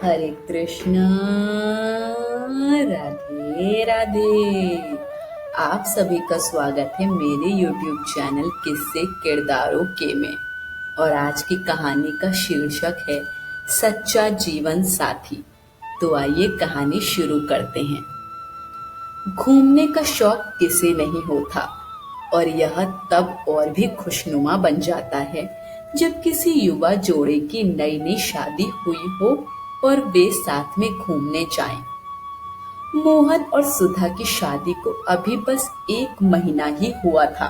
हरे कृष्णा। राधे राधे। आप सभी का स्वागत है मेरे YouTube चैनल किस्से किरदारों के में। और आज की कहानी का शीर्षक है सच्चा जीवन साथी। तो आइए कहानी शुरू करते हैं। घूमने का शौक किसे नहीं होता, और यह तब और भी खुशनुमा बन जाता है जब किसी युवा जोड़े की नई नई शादी हुई हो और वे साथ में घूमने जाएं। मोहन और सुधा की शादी को अभी बस 1 महीना ही हुआ था।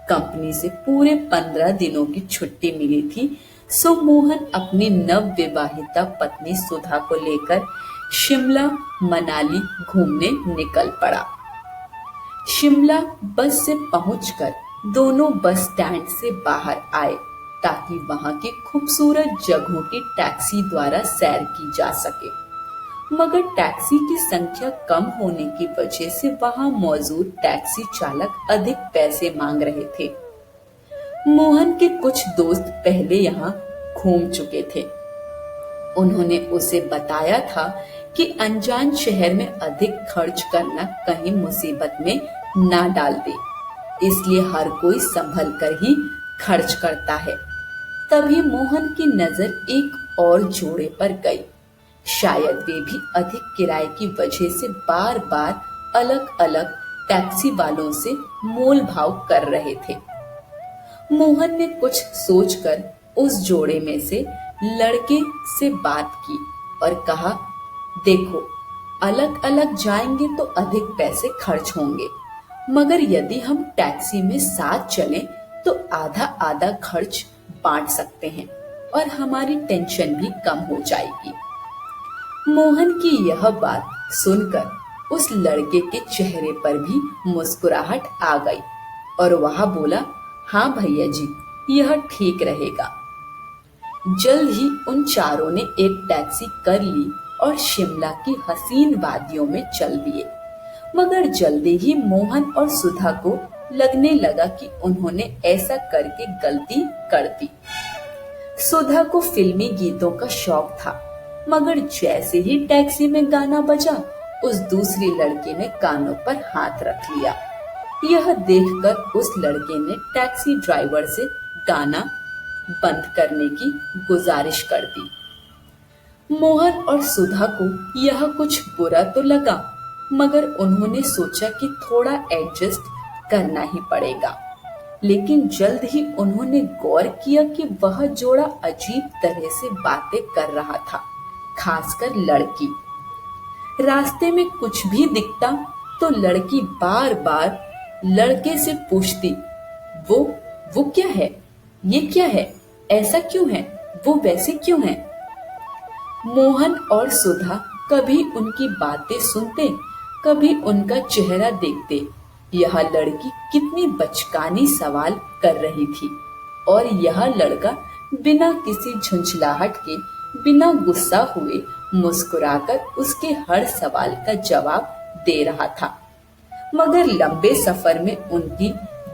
कंपनी से पूरे 15 दिनों की छुट्टी मिली थी, सो मोहन अपनी नव विवाहिता पत्नी सुधा को लेकर शिमला मनाली घूमने निकल पड़ा। शिमला बस से पहुंचकर दोनों बस स्टैंड से बाहर आए ताकि वहां की खूबसूरत जगहों की टैक्सी द्वारा सैर की जा सके। मगर टैक्सी की संख्या कम होने की वजह से वहां मौजूद टैक्सी चालक अधिक पैसे मांग रहे थे। मोहन के कुछ दोस्त पहले यहाँ घूम चुके थे। उन्होंने उसे बताया था कि अनजान शहर में अधिक खर्च करना कहीं मुसीबत में ना डाल दे, इसलिए हर कोई संभल कर ही खर्च करता है। तभी मोहन की नजर एक और जोड़े पर गई। शायद वे भी अधिक किराए की वजह से बार बार अलग अलग टैक्सी वालों से मोल भाव कर रहे थे। मोहन ने कुछ सोचकर उस जोड़े में से लड़के से बात की और कहा, देखो, अलग अलग जाएंगे तो अधिक पैसे खर्च होंगे, मगर यदि हम टैक्सी में साथ चलें तो आधा आधा खर्च बांट सकते हैं और हमारी टेंशन भी कम हो जाएगी। मोहन की यह बात सुनकर उस लड़के के चेहरे पर भी मुस्कुराहट आ गई और वह बोला, हाँ भैया जी, यह ठीक रहेगा। जल्द ही उन चारों ने एक टैक्सी कर ली और शिमला की हसीन वादियों में चल दिए। मगर जल्दी ही मोहन और सुधा को लगने लगा कि उन्होंने ऐसा करके गलती कर दी। सुधा को फिल्मी गीतों का शौक था, मगर जैसे ही टैक्सी में गाना बजा, उस दूसरी लड़के ने कानों पर हाथ रख लिया। यह देखकर उस लड़के ने टैक्सी ड्राइवर से गाना बंद करने की गुजारिश कर दी। मोहन और सुधा को यह कुछ बुरा तो लगा, मगर उन्होंने सोचा कि थोड़ा एडजस्ट करना ही पड़ेगा। लेकिन जल्द ही उन्होंने गौर किया कि वह जोड़ा अजीब तरह से बातें कर रहा था, खासकर लड़की। रास्ते में कुछ भी दिखता तो लड़की बार बार लड़के से पूछती, वो क्या है, ये क्या है, ऐसा क्यों है, वो वैसे क्यों है। मोहन और सुधा कभी उनकी बातें सुनते, कभी उनका चेहरा देखते। यह लड़की कितनी बचकानी सवाल कर रही थी और यह लड़का बिना किसी झुंझलाहट के, बिना गुस्सा हुए मुस्कुराकर उसके हर सवाल का जवाब दे रहा था। मगर लंबे सफर में उनकी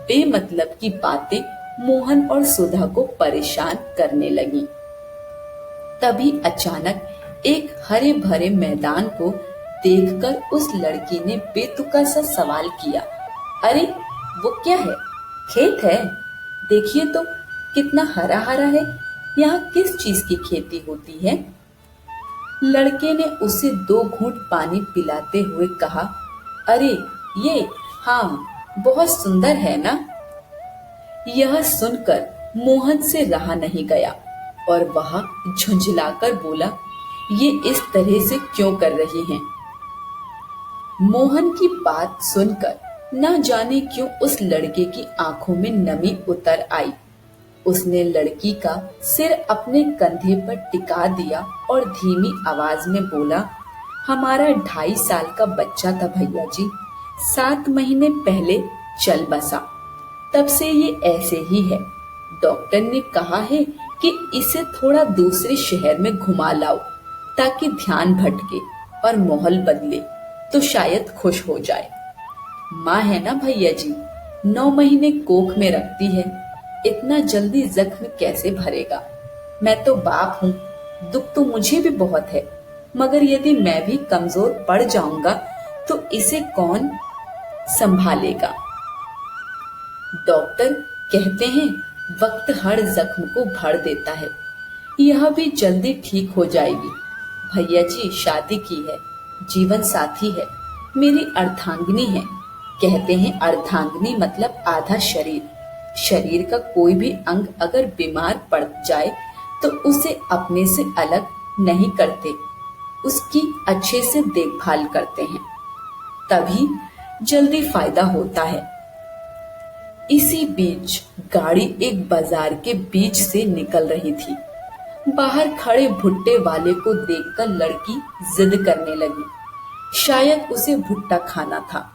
बेमतलब की बातें मोहन और सुधा को परेशान करने लगी। तभी अचानक एक हरे भरे मैदान को देखकर उस लड़की ने बेतुका सा सवाल किया, अरे वो क्या है, खेत है, देखिए तो कितना हरा हरा है, यहाँ किस चीज की खेती होती है। लड़के ने उसे 2 घूंट पानी पिलाते हुए कहा, अरे ये, हाँ, बहुत सुंदर है ना। यह सुनकर मोहन से रहा नहीं गया और वह झुंझलाकर बोला, ये इस तरह से क्यों कर रही हैं। मोहन की बात सुनकर न जाने क्यों उस लड़के की आंखों में नमी उतर आई। उसने लड़की का सिर अपने कंधे पर टिका दिया और धीमी आवाज में बोला, हमारा 2.5 साल का बच्चा था भैया जी, 7 महीने पहले चल बसा, तब से ये ऐसे ही है। डॉक्टर ने कहा है कि इसे थोड़ा दूसरे शहर में घुमा लाओ ताकि ध्यान भटके और माहौल बदले तो शायद खुश हो जाए। माँ है ना भैया जी, 9 महीने कोख में रखती है, इतना जल्दी जख्म कैसे भरेगा। मैं तो बाप हूँ, दुख तो मुझे भी बहुत है, मगर यदि मैं भी कमजोर पड़ जाऊंगा तो इसे कौन संभालेगा। डॉक्टर कहते हैं वक्त हर जख्म को भर देता है, यह भी जल्दी ठीक हो जाएगी। भैया जी शादी की है, जीवन साथी है, मेरी अर्धांगिनी है। कहते हैं अर्धांगिनी मतलब आधा शरीर। शरीर का कोई भी अंग अगर बीमार पड़ जाए तो उसे अपने से अलग नहीं करते, उसकी अच्छे से देखभाल करते हैं, तभी जल्दी फायदा होता है। इसी बीच गाड़ी एक बाजार के बीच से निकल रही थी। बाहर खड़े भुट्टे वाले को देखकर लड़की जिद करने लगी, शायद उसे भुट्टा खाना था।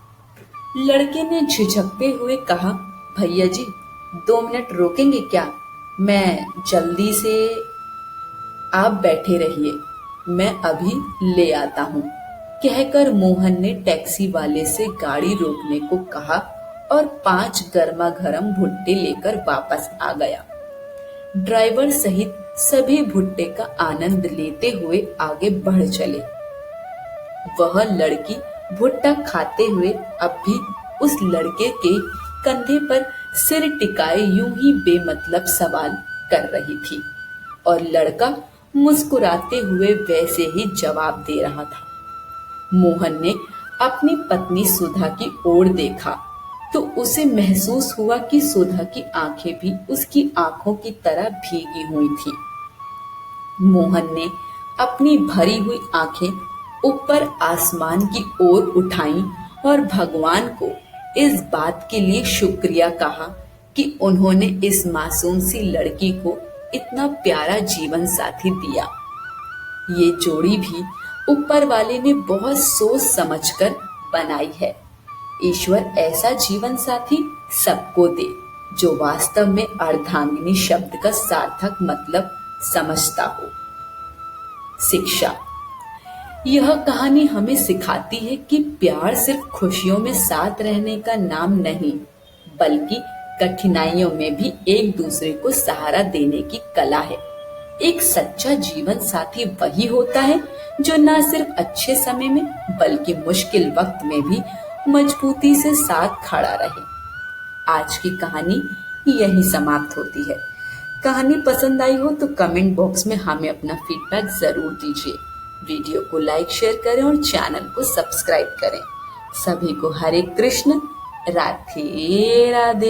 लड़के ने झिझकते हुए कहा, भैया जी 2 मिनट रोकेंगे क्या? मैं जल्दी से, आप बैठे रहिए, मैं अभी ले आता हूँ। कहकर मोहन ने टैक्सी वाले से गाड़ी रोकने को कहा और 5 गर्मा गर्म भुट्टे लेकर वापस आ गया। ड्राइवर सहित सभी भुट्टे का आनंद लेते हुए आगे बढ़ चले। वह लड़की भुट्टा खाते हुए अब भी उस लड़के के कंधे पर सिर टिकाए यूं ही बेमतलब सवाल कर रही थी और लड़का मुस्कुराते हुए वैसे ही जवाब दे रहा था। मोहन ने अपनी पत्नी सुधा की ओर देखा तो उसे महसूस हुआ कि सुधा की आंखें भी उसकी आंखों की तरह भीगी हुई थी। मोहन ने अपनी भरी हुई आंखें ऊपर आसमान की ओर उठाई और भगवान को इस बात के लिए शुक्रिया कहा कि उन्होंने इस मासूम सी लड़की को इतना प्यारा जीवन साथी दिया। ये जोड़ी भी ऊपर वाले ने बहुत सोच समझकर बनाई है। ईश्वर ऐसा जीवन साथी सबको दे जो वास्तव में अर्धांगिनी शब्द का सार्थक मतलब समझता हो। शिक्षा। यह कहानी हमें सिखाती है कि प्यार सिर्फ खुशियों में साथ रहने का नाम नहीं, बल्कि कठिनाइयों में भी एक दूसरे को सहारा देने की कला है। एक सच्चा जीवन साथी वही होता है जो न सिर्फ अच्छे समय में बल्कि मुश्किल वक्त में भी मजबूती से साथ खड़ा रहे। आज की कहानी यही समाप्त होती है। कहानी पसंद आई हो तो कमेंट बॉक्स में हमें अपना फीडबैक जरूर दीजिए। वीडियो को लाइक शेयर करें और चैनल को सब्सक्राइब करें। सभी को हरे कृष्ण, राधे राधे।